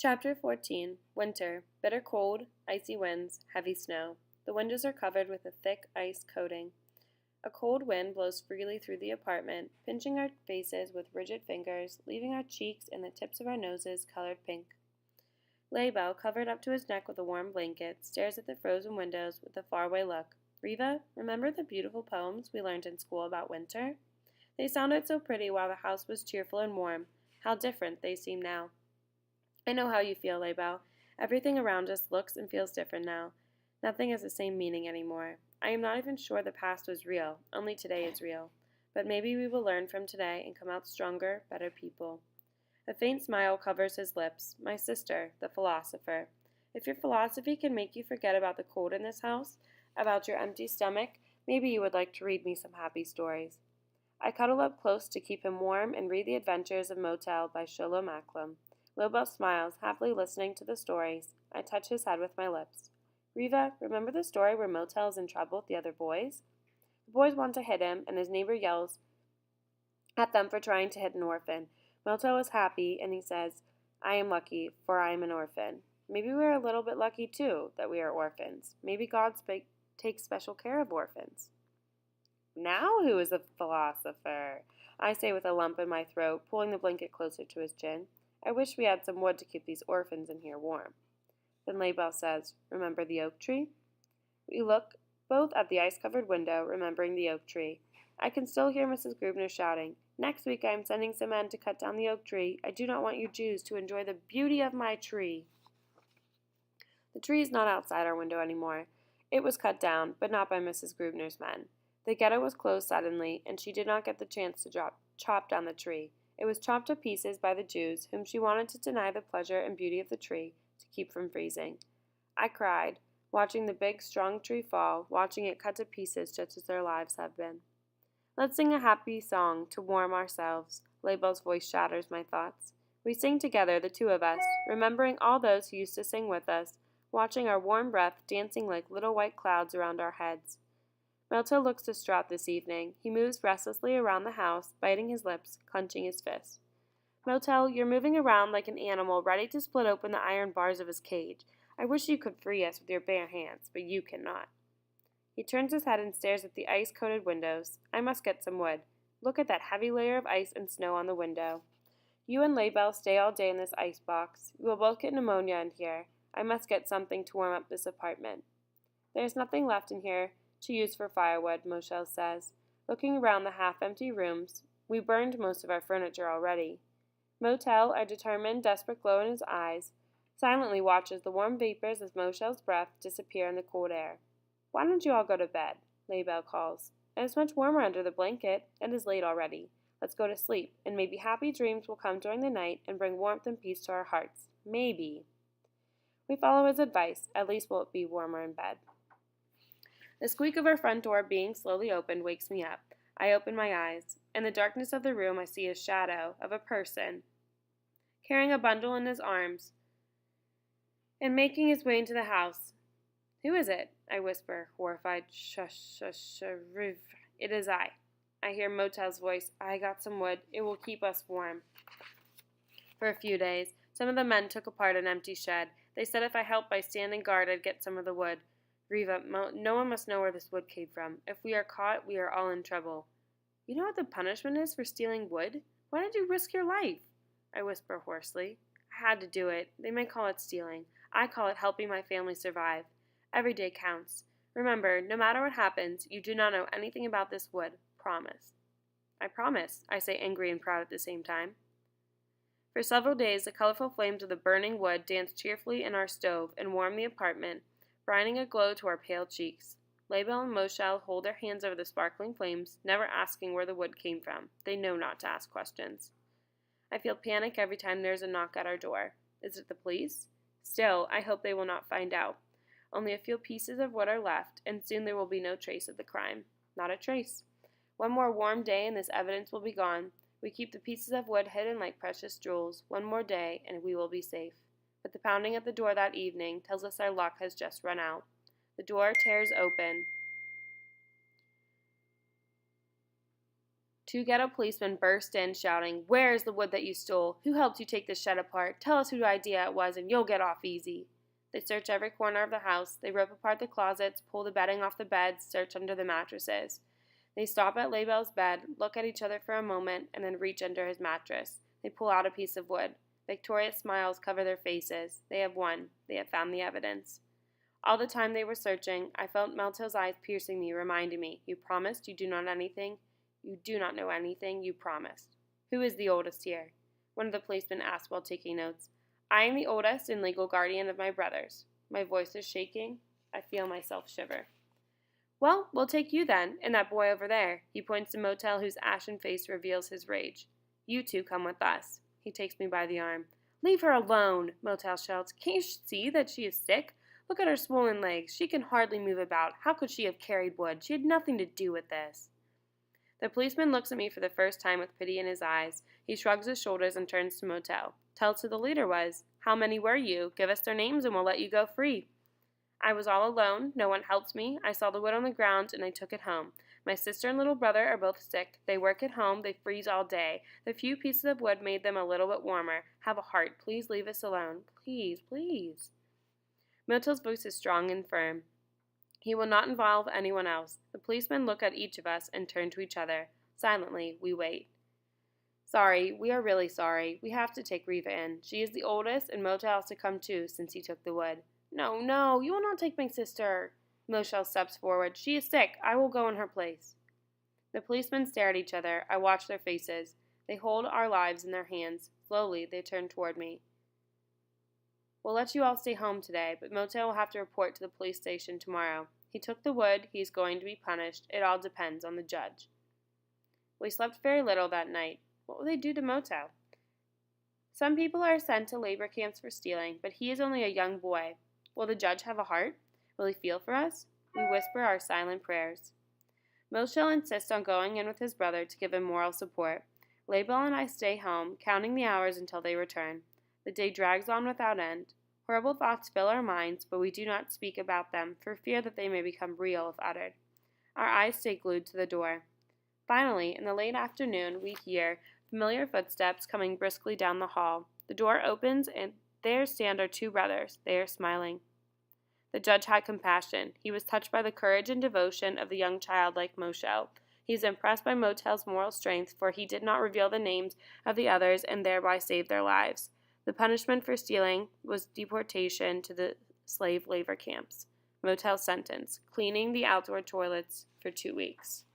Chapter 14. Winter. Bitter cold, icy winds, heavy snow. The windows are covered with a thick ice coating. A cold wind blows freely through the apartment, pinching our faces with rigid fingers, leaving our cheeks and the tips of our noses colored pink. Laybell, covered up to his neck with a warm blanket, stares at the frozen windows with a faraway look. Riva, remember the beautiful poems we learned in school about winter? They sounded so pretty while the house was cheerful and warm. How different they seem now. I know how you feel, Laybell. Everything around us looks and feels different now. Nothing has the same meaning anymore. I am not even sure the past was real, only today is real. But maybe we will learn from today and come out stronger, better people. A faint smile covers his lips. My sister, the philosopher. If your philosophy can make you forget about the cold in this house, about your empty stomach, maybe you would like to read me some happy stories. I cuddle up close to keep him warm and read The Adventures of Motel by Sholem Aklam. Laybell smiles, happily listening to the stories. I touch his head with my lips. Riva, remember the story where Motel is in trouble with the other boys? The boys want to hit him, and his neighbor yells at them for trying to hit an orphan. Motel is happy, and he says, I am lucky, for I am an orphan. Maybe we are a little bit lucky, too, that we are orphans. Maybe God takes special care of orphans. Now who is a philosopher? I say with a lump in my throat, pulling the blanket closer to his chin. I wish we had some wood to keep these orphans in here warm. Then Laybell says, remember the oak tree? We look both at the ice-covered window, remembering the oak tree. I can still hear Mrs. Grubner shouting, next week I am sending some men to cut down the oak tree. I do not want you Jews to enjoy the beauty of my tree. The tree is not outside our window anymore. It was cut down, but not by Mrs. Grubner's men. The ghetto was closed suddenly, and she did not get the chance to chop down the tree. It was chopped to pieces by the Jews, whom she wanted to deny the pleasure and beauty of the tree, to keep from freezing. I cried, watching the big, strong tree fall, watching it cut to pieces just as their lives have been. Let's sing a happy song to warm ourselves. Laybell's voice shatters my thoughts. We sing together, the two of us, remembering all those who used to sing with us, watching our warm breath dancing like little white clouds around our heads. Motel looks distraught this evening. He moves restlessly around the house, biting his lips, clenching his fists. Motel, you're moving around like an animal ready to split open the iron bars of his cage. I wish you could free us with your bare hands, but you cannot. He turns his head and stares at the ice-coated windows. I must get some wood. Look at that heavy layer of ice and snow on the window. You and Laybell stay all day in this ice box. We will both get pneumonia in here. I must get something to warm up this apartment. There is nothing left in here to use for firewood, Moshel says. Looking around the half-empty rooms, we burned most of our furniture already. Motel, our determined, desperate glow in his eyes, silently watches the warm vapors of Moshel's breath disappear in the cold air. Why don't you all go to bed? Laybell calls. It is much warmer under the blanket. It is late already. Let's go to sleep, and maybe happy dreams will come during the night and bring warmth and peace to our hearts. Maybe. We follow his advice. At least we'll be warmer in bed. The squeak of our front door being slowly opened wakes me up. I open my eyes. In the darkness of the room I see a shadow of a person, carrying a bundle in his arms, and making his way into the house. Who is it? I whisper, horrified. Shush, shush, riv. It is I. I hear Motel's voice. I got some wood. It will keep us warm. For a few days, some of the men took apart an empty shed. They said if I helped by standing guard, I'd get some of the wood. Riva, no one must know where this wood came from. If we are caught, we are all in trouble. You know what the punishment is for stealing wood? Why did you risk your life? I whisper hoarsely. I had to do it. They may call it stealing. I call it helping my family survive. Every day counts. Remember, no matter what happens, you do not know anything about this wood. Promise. I promise, I say, angry and proud at the same time. For several days, the colorful flames of the burning wood dance cheerfully in our stove and warm the apartment, brining a glow to our pale cheeks. Laybell and Moshel hold their hands over the sparkling flames, never asking where the wood came from. They know not to ask questions. I feel panic every time there is a knock at our door. Is it the police? Still, I hope they will not find out. Only a few pieces of wood are left, and soon there will be no trace of the crime. Not a trace. One more warm day and this evidence will be gone. We keep the pieces of wood hidden like precious jewels. One more day, and we will be safe. But the pounding at the door that evening tells us our luck has just run out. The door tears open. Two ghetto policemen burst in, shouting, "Where is the wood that you stole? Who helped you take this shed apart? Tell us whose idea it was, and you'll get off easy." They search every corner of the house. They rip apart the closets, pull the bedding off the beds, search under the mattresses. They stop at Laibel's bed, look at each other for a moment, and then reach under his mattress. They pull out a piece of wood. Victorious smiles cover their faces. They have won. They have found the evidence. All the time they were searching, I felt Meltill's eyes piercing me, reminding me, "You promised you do not anything. You do not know anything. You promised." "Who is the oldest here?" one of the policemen asked while taking notes. "I am the oldest and legal guardian of my brothers." My voice is shaking. I feel myself shiver. "Well, we'll take you then, and that boy over there." He points to Motel, whose ashen face reveals his rage. "You two come with us." He takes me by the arm. "Leave her alone," Motel shouts. "Can't you see that she is sick? Look at her swollen legs. She can hardly move about. How could she have carried wood? She had nothing to do with this." The policeman looks at me for the first time with pity in his eyes. He shrugs his shoulders and turns to Motel. "Tell us who the leader was. How many were you? Give us their names and we'll let you go free." "I was all alone. No one helped me. I saw the wood on the ground and I took it home. My sister and little brother are both sick. They work at home. They freeze all day. The few pieces of wood made them a little bit warmer. Have a heart. Please leave us alone. Please, please." Motel's voice is strong and firm. He will not involve anyone else. The policemen look at each of us and turn to each other. Silently, we wait. "Sorry, we are really sorry. We have to take Reva in. She is the oldest, and Motel has to come too, since he took the wood." "No, no, you will not take my sister." Motel steps forward. "She is sick. I will go in her place." The policemen stare at each other. I watch their faces. They hold our lives in their hands. Slowly, they turn toward me. "We'll let you all stay home today, but Motel will have to report to the police station tomorrow. He took the wood. He is going to be punished. It all depends on the judge." We slept very little that night. What will they do to Motel? Some people are sent to labor camps for stealing, but he is only a young boy. Will the judge have a heart? Will he feel for us? We whisper our silent prayers. Motel insists on going in with his brother to give him moral support. Laibel and I stay home, counting the hours until they return. The day drags on without end. Horrible thoughts fill our minds, but we do not speak about them for fear that they may become real if uttered. Our eyes stay glued to the door. Finally, in the late afternoon, we hear familiar footsteps coming briskly down the hall. The door opens, and there stand our two brothers. They are smiling. The judge had compassion. He was touched by the courage and devotion of the young child like Motel. He is impressed by Motel's moral strength, for he did not reveal the names of the others and thereby saved their lives. The punishment for stealing was deportation to the slave labor camps. Motel's sentence: cleaning the outdoor toilets for 2 weeks.